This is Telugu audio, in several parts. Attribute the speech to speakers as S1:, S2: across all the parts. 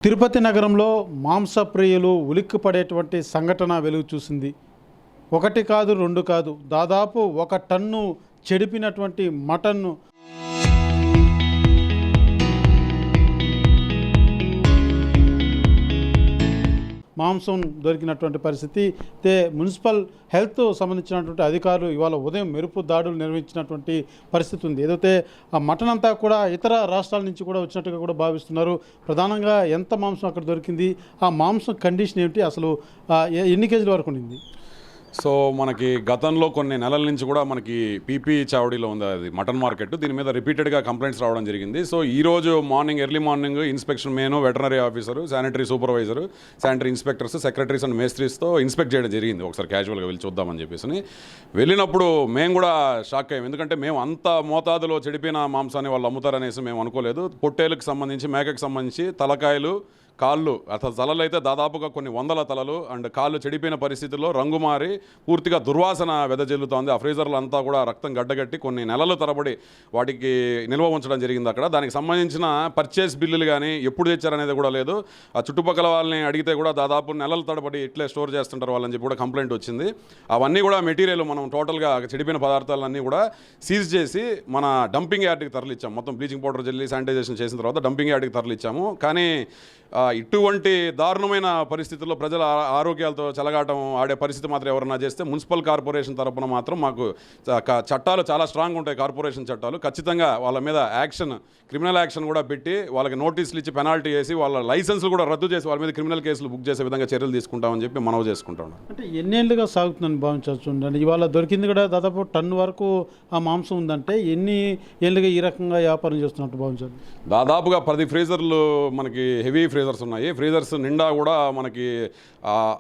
S1: తిరుపతి నగరంలో మాంసప్రియులు ఉలిక్కిపడేటువంటి సంఘటన వెలుగు చూసింది. ఒకటి కాదు, రెండు కాదు, దాదాపు 1 టన్ను చెడిపినటువంటి మటన్ను మాంసం దొరికినటువంటి పరిస్థితి. మున్సిపల్ హెల్త్ సంబంధించినటువంటి అధికారులు ఇవాళ ఉదయం మెరుపు దాడులు నిర్వహించినటువంటి పరిస్థితి ఉంది. ఏదైతే ఆ మటన్ అంతా కూడా ఇతర రాష్ట్రాల నుంచి కూడా వచ్చినట్టుగా కూడా భావిస్తున్నారు. ప్రధానంగా ఎంత మాంసం అక్కడ దొరికింది, ఆ మాంసం కండిషన్ ఏమిటి, అసలు ఎన్ని కేజీల వరకు ఉండింది?
S2: సో మనకి గతంలో కొన్ని నెలల నుంచి కూడా మనకి పీపీ చావడిలో ఉంది అది మటన్ మార్కెట్. దీని మీద రిపీటెడ్గా కంప్లైంట్స్ రావడం జరిగింది. సో ఈరోజు early morning inspection main veterinary officer, sanitary supervisor, sanitary inspectors, secretaries and మేస్త్రీస్తో ఇన్స్పెక్ట్ చేయడం జరిగింది. ఒకసారి క్యాజువల్గా వెళ్ళి చూద్దామని చెప్పేసి వెళ్ళినప్పుడు మేము కూడా షాక్ అయ్యాం. ఎందుకంటే మేము అంత మోతాదులో చెడిపోయిన మాంసాన్ని వాళ్ళు అమ్ముతారనేసి మేము అనుకోలేదు. పొట్టేలకు సంబంధించి, మేకకు సంబంధించి తలకాయలు, కాళ్ళు, అసలు తలలు అయితే దాదాపుగా కొన్ని వందల తలలు అండ్ కాళ్ళు చెడిపోయిన పరిస్థితుల్లో రంగు మారి పూర్తిగా దుర్వాసన వెదజల్లుతోంది. ఆ ఫ్రీజర్లు అంతా కూడా రక్తం గడ్డగట్టి కొన్ని నెలల తరబడి వాటికి నిల్వ ఉంచడం జరిగింది అక్కడ. దానికి సంబంధించిన పర్చేస్ బిల్లులు కానీ ఎప్పుడు తెచ్చారనేది కూడా లేదు. ఆ చుట్టుపక్కల వాళ్ళని అడిగితే కూడా దాదాపు నెలల తరబడి ఇట్లే స్టోర్ చేస్తుంటారు వాళ్ళని చెప్పి కూడా కంప్లైంట్ వచ్చింది. అవన్నీ కూడా మెటీరియల్ మనం టోటల్గా చెడిపోయిన పదార్థాలన్నీ కూడా సీజ్ చేసి మన డంపింగ్ యార్డ్కి తరలిచ్చాము. మొత్తం బ్లీచింగ్ పౌడర్ జల్లి శానిటైజేషన్ చేసిన తర్వాత డంపింగ్ యార్డ్కి తరలిచ్చాము. కానీ ఇటువంటి దారుణమైన పరిస్థితుల్లో ప్రజల ఆరోగ్యాలతో చెలగాటం ఆడే పరిస్థితి మాత్రం ఎవరన్నా చేస్తే మున్సిపల్ కార్పొరేషన్ తరపున మాత్రం మాకు చట్టాలు చాలా స్ట్రాంగ్ ఉంటాయి. కార్పొరేషన్ చట్టాలు ఖచ్చితంగా వాళ్ళ మీద యాక్షన్, క్రిమినల్ యాక్షన్ కూడా పెట్టి వాళ్ళకి నోటీసులు ఇచ్చి పెనాల్టీ చేసి వాళ్ళ లైసెన్సులు కూడా రద్దు చేసి వాళ్ళ మీద క్రిమినల్ కేసులు బుక్ చేసే విధంగా చర్యలు తీసుకుంటామని చెప్పి మనవి చేసుకుంటాం.
S1: అంటే ఎన్నేళ్ళుగా సాగుతుందని భావించవచ్చు అండి? ఇవాళ దొరికింది కూడా దాదాపు టన్ను వరకు ఆ మాంసం ఉందంటే ఎన్ని ఏళ్ళుగా ఈ రకంగా వ్యాపారం చేస్తున్నట్టు భావించాలి?
S2: దాదాపుగా 10 ఫ్రీజర్లు మనకి హెవీ ఫ్రీజర్స్ ఉన్నాయి. ఫ్రీజర్స్ నిండా కూడా మనకి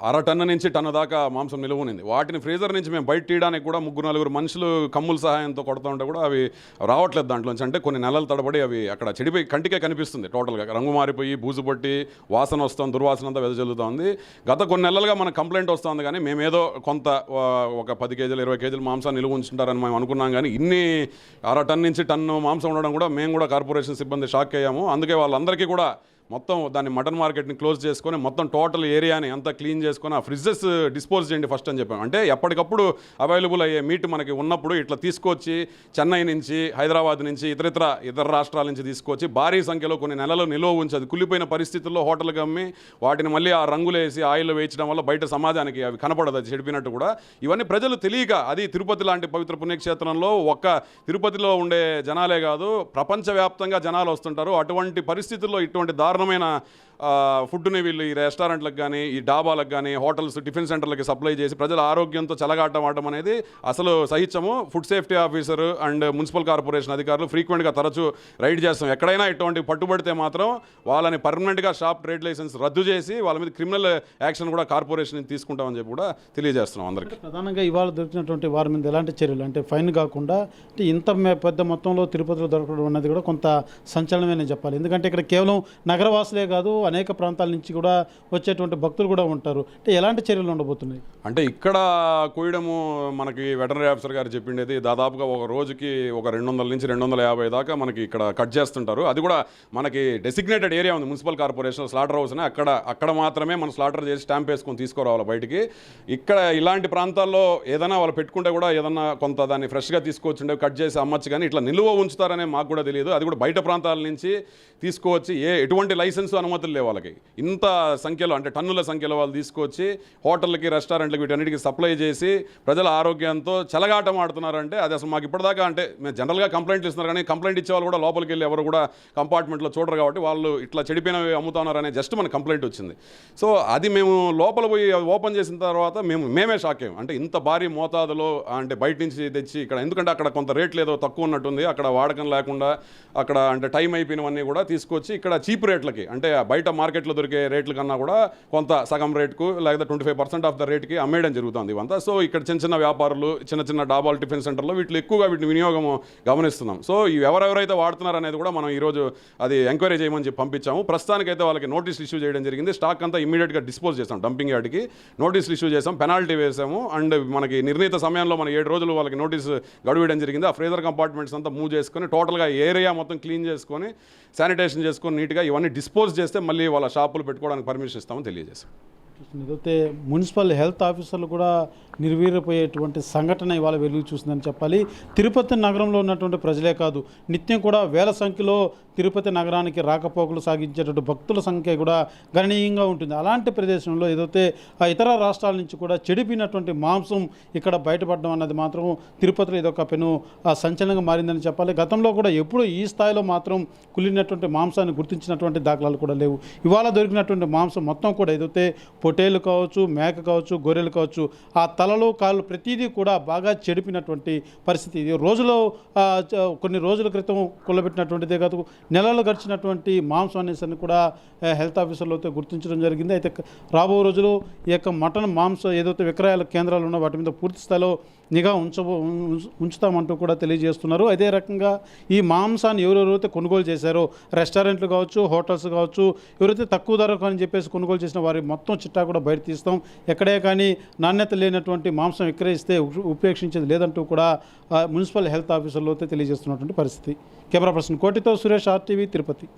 S2: 1/2 టన్ను నుంచి టన్ను దాకా మాంసం నిలువ ఉంది. వాటిని ఫ్రీజర్ నుంచి మేము బయట తీయడానికి కూడా 3-4 మనుషులు కమ్ముల సహాయంతో కొడుతూ ఉంటే కూడా అవి రావట్లేదు దాంట్లోంచి. అంటే కొన్ని నెలల తడబడి అవి అక్కడ చెడిపోయి కంటికే కనిపిస్తుంది. టోటల్గా రంగు మారిపోయి బూజు పట్టి వాసన వస్తుంది, దుర్వాసన అంతా వెదజల్లుతోంది. గత కొన్ని నెలలుగా మనకు కంప్లైంట్ వస్తుంది. కానీ మేమేదో కొంత ఒక 10 కేజీలు 20 కేజీలు మాంసం నిలువ ఉంచుంటారని మేము అనుకున్నాం. కానీ ఇన్ని 1/2 టన్ను నుంచి టన్ను మాంసం ఉండడం కూడా మేము కూడా కార్పొరేషన్ సిబ్బంది షాక్ అయ్యాము. అందుకే వాళ్ళందరికీ కూడా మొత్తం దాన్ని మటన్ మార్కెట్ని క్లోజ్ చేసుకొని మొత్తం టోటల్ ఏరియాని అంతా క్లీన్ చేసుకొని ఆ ఫ్రిడ్జెస్ డిస్పోజ్ చేయండి ఫస్ట్ అని చెప్పాము. అంటే ఎప్పటికప్పుడు అవైలబుల్ అయ్యే మీట్ మనకి ఉన్నప్పుడు ఇట్లా తీసుకొచ్చి చెన్నై నుంచి, హైదరాబాద్ నుంచి, ఇతర రాష్ట్రాల నుంచి తీసుకొచ్చి భారీ సంఖ్యలో కొన్ని నెలలు నిల్వ ఉంచి అది కుళ్ళిపోయిన పరిస్థితుల్లో హోటల్కి అమ్మి వాటిని మళ్ళీ ఆ రంగులేసి ఆయిల్ వేయించడం వల్ల బయట సమాజానికి అవి కనపడదు, అది చెడిపినట్టు కూడా. ఇవన్నీ ప్రజలు తెలియక, అది తిరుపతి లాంటి పవిత్ర పుణ్యక్షేత్రంలో ఒక్క తిరుపతిలో ఉండే జనాలే కాదు, ప్రపంచవ్యాప్తంగా జనాలు వస్తుంటారు. అటువంటి పరిస్థితుల్లో ఇటువంటి దారుణమైన ఫుడ్ని వీళ్ళు ఈ రెస్టారెంట్లకు కానీ, ఈ డాబాలకు కానీ, హోటల్స్, టిఫిన్ సెంటర్లకి సప్లై చేసి ప్రజల ఆరోగ్యంతో చెలగాటం ఆడడం అనేది అసలు సహించము. Food safety officer and municipal corporation అధికారులు ఫ్రీక్వెంట్గా తరచూ రైడ్ చేస్తాం. ఎక్కడైనా ఇటువంటి పట్టుబడితే మాత్రం వాళ్ళని పర్మనెంట్గా షాప్ ట్రేడ్ లైసెన్స్ రద్దు చేసి వాళ్ళ మీద క్రిమినల్ యాక్షన్ కూడా కార్పొరేషన్ తీసుకుంటామని చెప్పి కూడా తెలియజేస్తున్నాం అందరికీ.
S1: ప్రధానంగా ఇవాళ దొరికినటువంటి వారి మీద ఎలాంటి చర్యలు, అంటే ఫైన్ కాకుండా ఇంత పెద్ద మొత్తంలో తిరుపతిలో దొరకడం అనేది కూడా కొంత సంచలనమే చెప్పాలి. ఎందుకంటే ఇక్కడ కేవలం నగరవాసులే కాదు, అనేక ప్రాంతాల నుంచి కూడా వచ్చేటువంటి భక్తులు కూడా ఉంటారు. అంటే ఎలాంటి చర్యలు ఉండబోతున్నాయి?
S2: అంటే ఇక్కడ కోయడము మనకి వెటనరీ ఆఫీసర్ గారు చెప్పిండేది దాదాపుగా ఒక రోజుకి ఒక 200 నుంచి 250 దాకా మనకి ఇక్కడ కట్ చేస్తుంటారు. అది కూడా మనకి డెసిగ్నేటెడ్ ఏరియా ఉంది మున్సిపల్ కార్పొరేషన్ స్లాటర్ హౌస్ అని, అక్కడ మాత్రమే మనం స్లాటర్ చేసి స్టాంప్ వేసుకొని తీసుకురావాలి బయటికి. ఇక్కడ ఇలాంటి ప్రాంతాల్లో ఏదైనా వాళ్ళు పెట్టుకుంటే కూడా ఏదన్నా కొంత దాన్ని ఫ్రెష్గా తీసుకొచ్చుండే కట్ చేసి అమ్మచ్చు. కానీ ఇట్లా నిలువ ఉంచుతారనే మాకు కూడా తెలియదు. అది కూడా బయట ప్రాంతాల నుంచి తీసుకువచ్చి ఎటువంటి లైసెన్స్ అనుమతులు లేవు వాళ్ళకి. ఇంత సంఖ్యలో, అంటే టన్నుల సంఖ్యలో వాళ్ళు తీసుకొచ్చి హోటళ్ళకి, రెస్టారెంట్లకి, వీటన్నిటికీ సప్లై చేసి ప్రజల ఆరోగ్యంతో చెలగాటం ఆడుతున్నారంటే అది అసలు మాకు ఇప్పటిదాకా, అంటే మేము జనరల్గా కంప్లైంట్ ఇస్తున్నారు కానీ కంప్లైంట్ ఇచ్చే వాళ్ళు కూడా లోపలికి వెళ్ళి ఎవరు కూడా కంపార్ట్మెంట్లో చూడరు. కాబట్టి వాళ్ళు ఇట్లా చెడిపోయినవి అమ్ముతున్నారనే జస్ట్ మనకు కంప్లైంట్ వచ్చింది. సో అది మేము లోపల పోయి ఓపెన్ చేసిన తర్వాత మేమే షాక్ అయ్యాం. అంటే ఇంత భారీ మోతాదులో, అంటే బయట నుంచి తెచ్చి ఇక్కడ, ఎందుకంటే అక్కడ కొంత రేట్లు ఏదో తక్కువ ఉన్నట్టుంది, అక్కడ వాడకం లేకుండా అక్కడ అంటే టైం అయిపోయినవన్నీ కూడా తీసుకొచ్చి ఇక్కడ చీప్ రేట్లకి, అంటే బయట మార్కెట్లో దొరికే రేట్ల కన్నా కూడా కొంత సగం రేటుకు లేదా 25% ఆఫ్ ద రేట్కి అమ్మేయడం జరుగుతుంది ఇవంతా. సో ఇక్కడ చిన్న వ్యాపారులు, చిన్న డాబాలు, టిఫిన్ సెంటర్లో వీటిలో ఎక్కువగా వీటిని వినియోగం గమనిస్తున్నాం. సో ఎవరెవరైతే వాడుతున్నారు అనేది కూడా మనం ఈరోజు అది ఎంక్వైరీ చేయమని చెప్పి పంపించాము. ప్రస్తుతానికైతే వాళ్ళకి నోటీసులు ఇష్యూ చేయడం జరిగింది. స్టాక్ అంతా ఇమీడియట్గా డిస్పోజ్ చేస్తాం, డంపింగ్ యార్డ్కి నోటీసులు ఇష్యూ చేసాం, పెనాల్టీ వేసాము. అండ్ మనకి నిర్ణీత సమయంలో మనం 7 రోజులు వాళ్ళకి నోటీసు గడువు వేయడం జరిగింది. ఆ ఫ్రీజర్ కంపార్ట్మెంట్స్ అంతా మూవ్ చేసుకొని టోటల్గా ఏరియా మొత్తం క్లీన్ చేసుకొని శానిటేషన్ చేసుకొని నీట్గా ఇవన్నీ డిస్పోజ్ చేస్తే మళ్ళీ వాళ్ళ షాపులు పెట్టుకోవడానికి పర్మిషన్ ఇస్తామని తెలియజేశాం.
S1: ఏదైతే మున్సిపల్ హెల్త్ ఆఫీసర్లు కూడా నిర్వీర్యపోయేటువంటి సంఘటన ఇవాళ వెలుగు చూసిందని చెప్పాలి. తిరుపతి నగరంలో ఉన్నటువంటి ప్రజలే కాదు, నిత్యం కూడా వేల సంఖ్యలో తిరుపతి నగరానికి రాకపోకలు సాగించేటువంటి భక్తుల సంఖ్య కూడా గణనీయంగా ఉంటుంది. అలాంటి ప్రదేశంలో ఏదైతే ఇతర రాష్ట్రాల నుంచి కూడా చెడిపినటువంటి మాంసం ఇక్కడ బయటపడడం అన్నది మాత్రం తిరుపతిలో ఇదొక పెను సంచలనంగా మారిందని చెప్పాలి. గతంలో కూడా ఎప్పుడూ ఈ స్థాయిలో మాత్రం కుళ్ళినటువంటి మాంసాన్ని గుర్తించినటువంటి దాఖలాలు కూడా లేవు. ఇవాళ దొరికినటువంటి మాంసం మొత్తం కూడా ఏదైతే పొటేలు కావచ్చు, మేక కావచ్చు, గొర్రెలు కావచ్చు, ఆ తలలు కాళ్ళు ప్రతిదీ కూడా బాగా చెడిపినటువంటి పరిస్థితి. ఇది రోజులో కొన్ని రోజుల క్రితం కొల్లబెట్టినటువంటిదే కాదు, నెలలు గడిచినటువంటి మాంసం అనేసరిని కూడా హెల్త్ ఆఫీసర్లు అయితే గుర్తించడం జరిగింది. అయితే రాబో రోజులు ఈ యొక్క మటన్ మాంసం ఏదైతే విక్రయాల కేంద్రాలు ఉన్నాయో వాటి మీద పూర్తి స్థాయిలో నిఘా ఉంచుతామంటూ కూడా తెలియజేస్తున్నారు. అదే రకంగా ఈ మాంసాన్ని ఎవరెవరైతే కొనుగోలు చేశారో, రెస్టారెంట్లు కావచ్చు, హోటల్స్ కావచ్చు, ఎవరైతే తక్కువ ధరకు అని చెప్పేసి కొనుగోలు చేసిన వారి మొత్తం చిట్టా కూడా బయట తీస్తాం. ఎక్కడే కానీ నాణ్యత లేనటువంటి మాంసం విక్రయిస్తే ఉపేక్షించేది లేదంటూ కూడా మున్సిపల్ హెల్త్ ఆఫీసర్లు అయితే తెలియజేస్తున్నటువంటి పరిస్థితి. కెమెరా పర్సన్ కోటితో సురేష్, RTV, తిరుపతి.